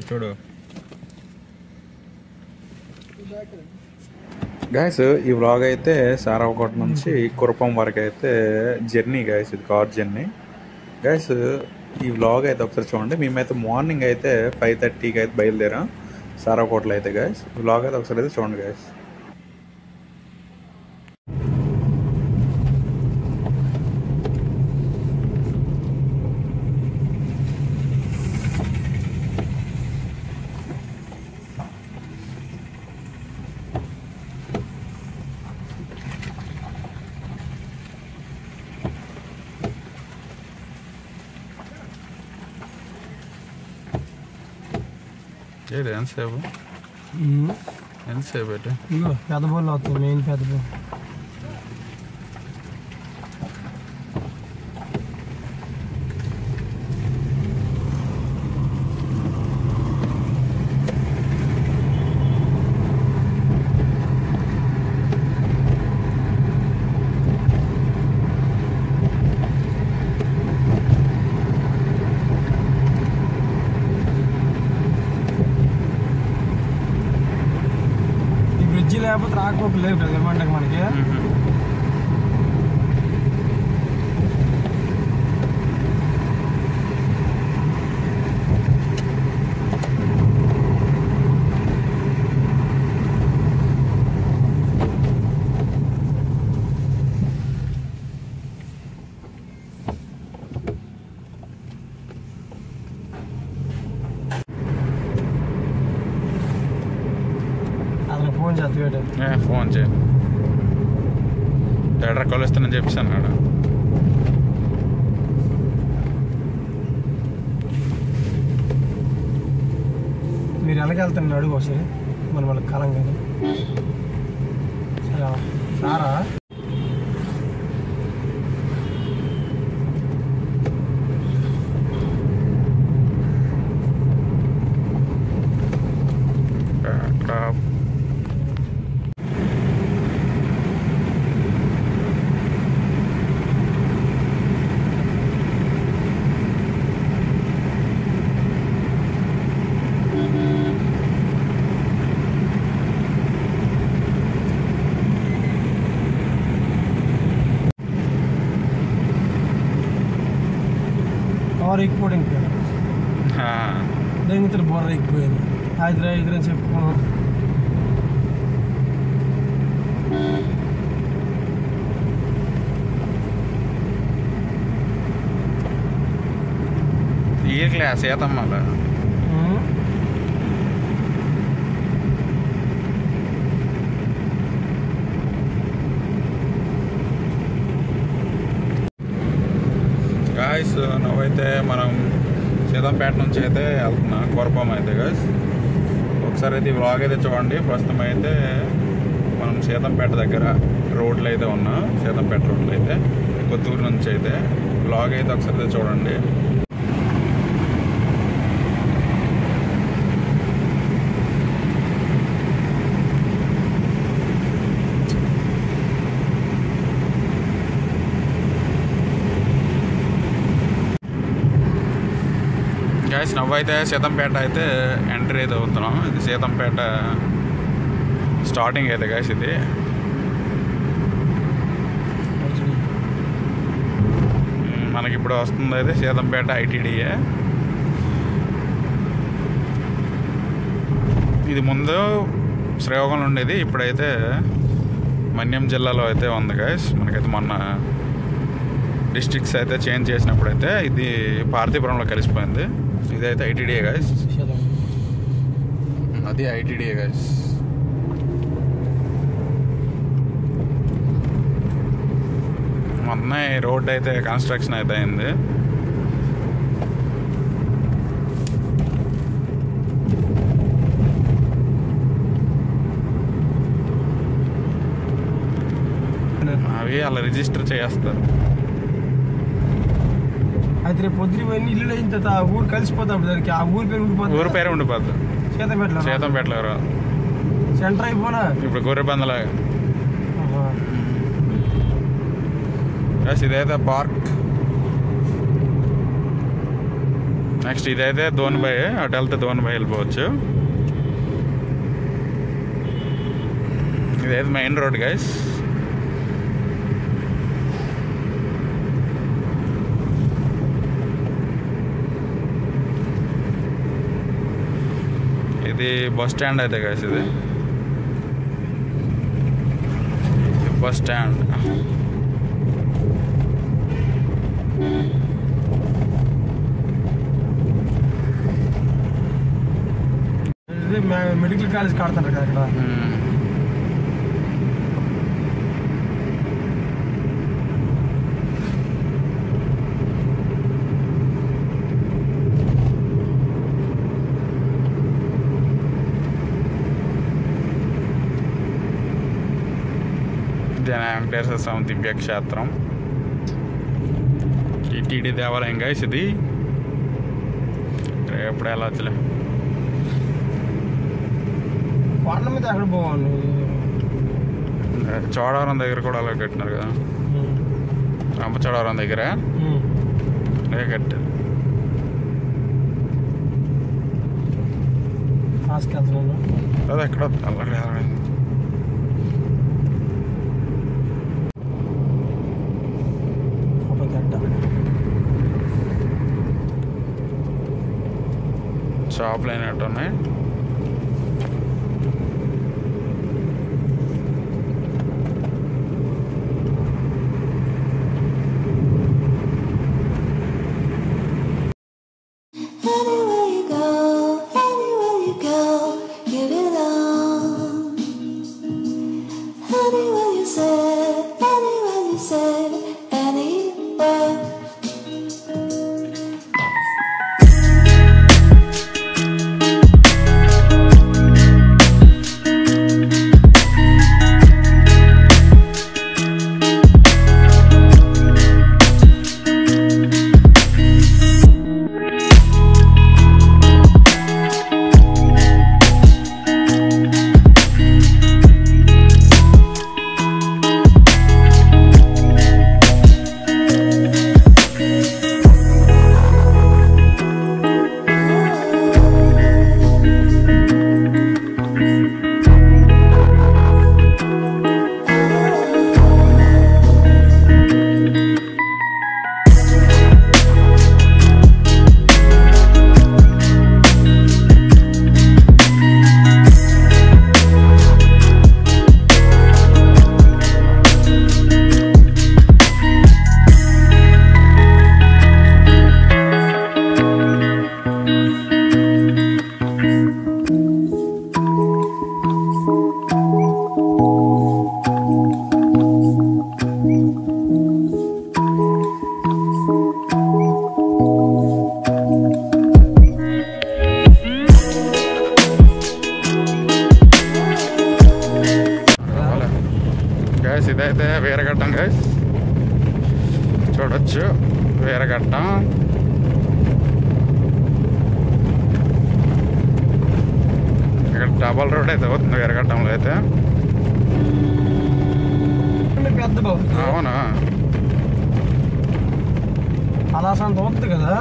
చూడు గైస్, ఈ వ్లాగ్ అయితే సారావకోట నుంచి కురపం వరకు అయితే జర్నీ గైస్, ఇది కార్ జర్నీ గైస్. ఈ వ్లాగ్ అయితే ఒకసారి చూడండి. మేమైతే మార్నింగ్ అయితే 5:30కి అయితే బయలుదేరాం సారావకోటలో అయితే గైస్. ఈ వ్లాగ్ అయితే ఒకసారి అయితే చూడండి గైస్. ఎంతసేపు అయితే పెద్ద బోర్లు అవుతుంది, మెయిన్ పెద్ద బోర్. లేకపోతే రాకపోతే లేదు కదా ఏమంటారు మనకి. ఫోన్ చేయి, థియేటర్ కలుస్తానని చెప్పేసాను మేడం. మీరు ఎలాగెళ్తాను అడుగు ఒకసారి, మన వాళ్ళకి కాలం కదా సారా. కవర్ ఎక్కిపోవడం దెంగితే బొర్ర ఎక్కిపోయింది. ఐదు అని చెప్పుకున్నాం. ఈ క్లాస్ ఏదమ్మా గాయస్. నువ్వైతే మనం సీతంపేట నుంచి అయితే వెళ్తున్నా కురపం అయితే గాయస్. ఒకసారి అయితే ఈ వ్లాగ్ అయితే చూడండి. ప్రస్తుతం అయితే మనం సీతంపేట దగ్గర రోడ్లు అయితే ఉన్నాం. సీతంపేట రోడ్లు అయితే కొత్తూరు నుంచి అయితే వ్లాగ్ అయితే ఒకసారి అయితే చూడండి. గైస్, నువ్వైతే సీతంపేట అయితే ఎంట్రీ అయితే అవుతున్నాం. ఇది సీతంపేట స్టార్టింగ్ అయితే గైస్. ఇది మనకి ఇప్పుడు వస్తుంది అయితే సీతంపేట ఐటీడీఏ. ఇది ముందు శ్రీకాకుళం ఉండేది, ఇప్పుడైతే మన్యం జిల్లాలో అయితే ఉంది గైస్. మనకైతే మొన్న డిస్ట్రిక్ట్స్ అయితే చేంజ్ చేసినప్పుడు అయితే ఇది పార్థిపురంలో కలిసిపోయింది. ఇదైతే ఐటీడీఏ గైస్, అది ఐటీడీఏ గైస్. మొన్న రోడ్ అయితే కన్స్ట్రక్షన్ అయితే అయింది. అవి అలా రిజిస్టర్ చేస్తారు. అయితే రేపు పొద్దున పోయి ఇల్లు అయిన తర్వాత ఆ ఊరు కలిసిపోతాం. దానికి ఆ ఊరి పేరు ఉండిపోతుంది. ఊరి పేరు ఉండిపోద్ది. సీతంపేటలో సెంటర్ అయిపోనా ఇప్పుడు గొర్రెబందలాగా. ఇదైతే పార్క్. నెక్స్ట్ ఇదైతే దోన్బాయ్, అటు వెళ్తే దోన్బాయ్ వెళ్ళిపోవచ్చు. ఇదైతే మెయిన్ రోడ్ గైస్. ఇది బస్ స్టాండ్ అయితే గైస్. ఇది బస్ స్టాండ్. మెడికల్ కాలేజ్ కడతారు కదా ఇక్కడ. వెంకటేశ్వర స్వామి దివ్యక్షేత్రం, టీటీడీ దేవాలయం గైస్. ఇది ఎప్పుడు వెళ్ళొచ్చులే. కొండ మీద ఎక్కడ పోవాలి? చోడవరం దగ్గర కూడా అలా కట్టినారు కదా, రంపచోడవరం దగ్గర కట్టారు. అది ఎక్కడ అలా షాపులు అయినట్టు ఉన్నాయి. ఇదైతే వీరఘట్టం గైస్, చూడొచ్చు వీరఘట్టం. ఇక్కడ డబల్ రోడ్ అయితే అవుతుంది వీరఘట్టంలో అయితే. అవునా, అలా అవుతుంది కదా.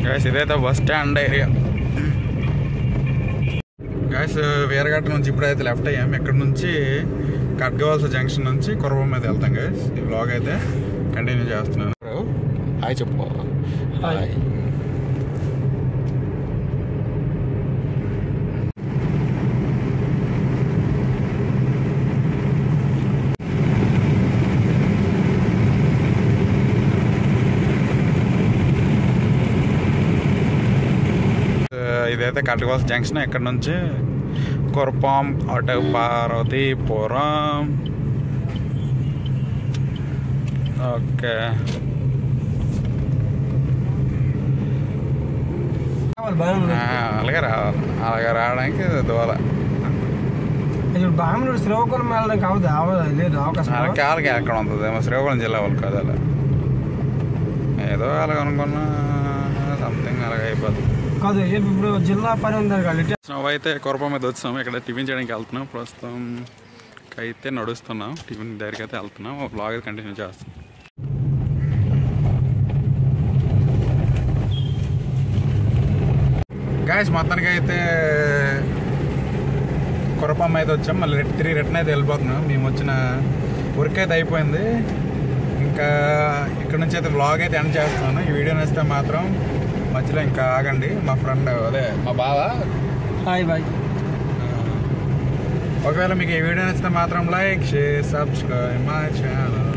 గైస్ ఇదైతే bus stand area guys. Veeraghattam నుంచి ఇప్పుడైతే లెఫ్ట్ అయ్యాం. ఇక్కడ నుంచి కట్గవలస జంక్షన్ నుంచి కురవం మీద వెళ్తాం గైస్. ఈ బ్లాగ్ అయితే కంటిన్యూ చేస్తున్నాను. హాయ్ చెప్పు. హాయ్. ఇదైతే కట్గవలస జంక్షన్. ఇక్కడ నుంచి కురపాం అటు పార్వతీపురం. ఓకే, అలాగే రావాలి. అలాగే రావడానికి దూల శ్రీకాకుళం వెళ్ళడానికి లేదు అవకాశం. కాలకి ఎక్కడ ఉంటుంది శ్రీకాకుళం జిల్లా వాళ్ళు కాదు. అలా ఏదో అలాగ అనుకున్నా సంథింగ్ అలాగ అయిపోతుంది కాదు. ఇప్పుడు జిల్లా పని అయితే కురపం మీద వచ్చాము. ఇక్కడ టిఫిన్ చేయడానికి వెళ్తున్నాం. ప్రస్తుతం అయితే నడుస్తున్నాం. టిఫిన్ దగ్గరికి అయితే వెళ్తున్నాం. బ్లాగ్ అయితే కంటిన్యూ చేస్తాం. గాయస్ మొత్తానికి అయితే కురపం అయితే వచ్చాం. మళ్ళీ రిటర్న్ అయితే వెళ్ళిపోతున్నాం. మేము వచ్చిన వర్క్ అయితే అయిపోయింది. ఇంకా ఇక్కడ నుంచి అయితే వ్లాగ్ అయితే ఎండ్ చేస్తున్నాను. ఈ వీడియో నచ్చితే మాత్రం మధ్యలో ఇంకా ఆగండి. మా ఫ్రెండ్ అదే మా బావ హాయ్ బాయ్. ఒకవేళ మీకు ఈ వీడియో నచ్చితే మాత్రం like share subscribe my channel.